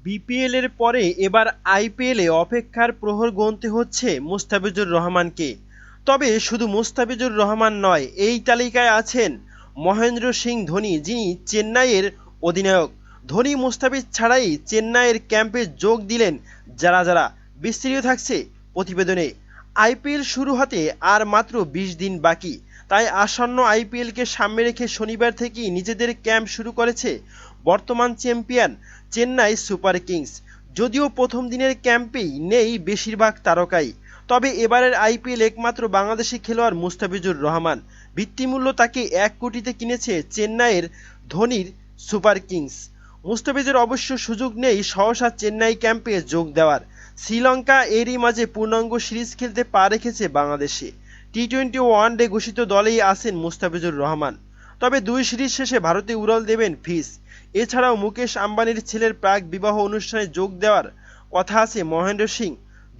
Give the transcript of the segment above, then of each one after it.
BPL এর পরে এবার আইপিএলে অপেক্ষার প্রহর গুনতে হচ্ছে মুস্তাফিজুর রহমানকে। তবে শুধু মুস্তাফিজুর রহমান নয়, এই তালিকায় আছেন মহেন্দ্র সিং ধোনি, যিনি চেন্নাইয়ের অধিনায়ক। ধোনি মুস্তাফিজ ছাড়াই চেন্নাইয়ের ক্যাম্পে যোগ দিলেন যারা। বিস্তারিত থাকছে প্রতিবেদনে। আইপিএল শুরু হতে আর মাত্র ২০ দিন বাকি, তাই আসন্ন আইপিএলকে সামনে রেখে শনিবার থেকেই নিজেদের ক্যাম্প শুরু করেছে বর্তমান চ্যাম্পিয়ন চেন্নাই সুপার কিংস। যদিও প্রথম দিনের ক্যাম্পেই নেই বেশিরভাগ তারকাই, তবে এবারের আইপিএল একমাত্র বাংলাদেশি খেলোয়াড় মুস্তাফিজুর রহমান। ভিত্তিমূল্য তাকে ১ কোটিতে কিনেছে চেন্নাইয়ের ধোনির সুপার কিংস। মুস্তাফিজের অবশ্য সুযোগ নেই সহসা চেন্নাই ক্যাম্পে যোগ দেওয়ার। শ্রীলঙ্কা এরই মাঝে পূর্ণাঙ্গ সিরিজ খেলতে পা রেখেছে বাংলাদেশে। টি-20 ও ওয়ানডে ঘোষিত দলেই আছেন মুস্তাফিজুর রহমান। তবে ২ সিরিজ শেষে ভারতে উড়াল দেবেন ফিস। এছাড়াও মুকেশ আম্বানির ছেলের প্রাক বিবাহ অনুষ্ঠানে যোগ দেওয়ার কথা আছে মহেন্দ্র সিং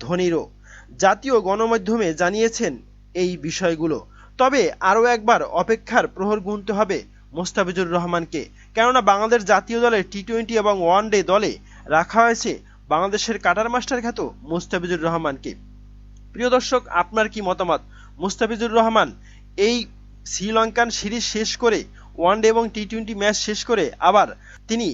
ধোনিরও। জাতীয় গণমাধ্যমে জানিয়েছেন এই বিষয়গুলো। তবে আরও একবার অপেক্ষার প্রহর গুনতে হবে মুস্তাফিজুর রহমানকে, কেননা বাংলাদেশ জাতীয় দলের টি-20 এবং ওয়ানডে দলে রাখা হয়েছে বাংলাদেশের কাটার মাস্টার খ্যাত মুস্তাফিজুর রহমানকে। প্রিয় দর্শক, আপনার কি মতামত? মুস্তাফিজুর রহমান এই শ্রীলঙ্কান সিরিজ শেষ করে, ওয়ানডে এবং টি-20 ম্যাচ শেষ করে আবার তিনি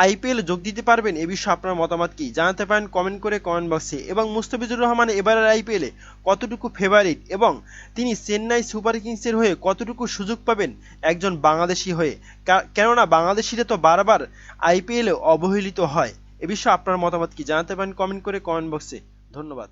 আইপিএল যোগ দিতে পারবেন? এ বিষয়ে আপনার মতামত কি জানাতে পারেন কমেন্ট করে কমেন্ট বক্সে। এবং মুস্তাফিজুর রহমান এবারের আইপিএলে কতটুকু ফেভারিট এবং তিনি চেন্নাই সুপার কিংসের হয়ে কতটুকু সুযোগ পাবেন একজন বাংলাদেশি হয়ে, কেননা বাংলাদেশিরা তো বারবার আইপিএলে অবহেলিত হয়। এ বিষয়ে আপনার মতামত কি জানাতে পারেন কমেন্ট করে কমেন্ট বক্সে। ধন্যবাদ।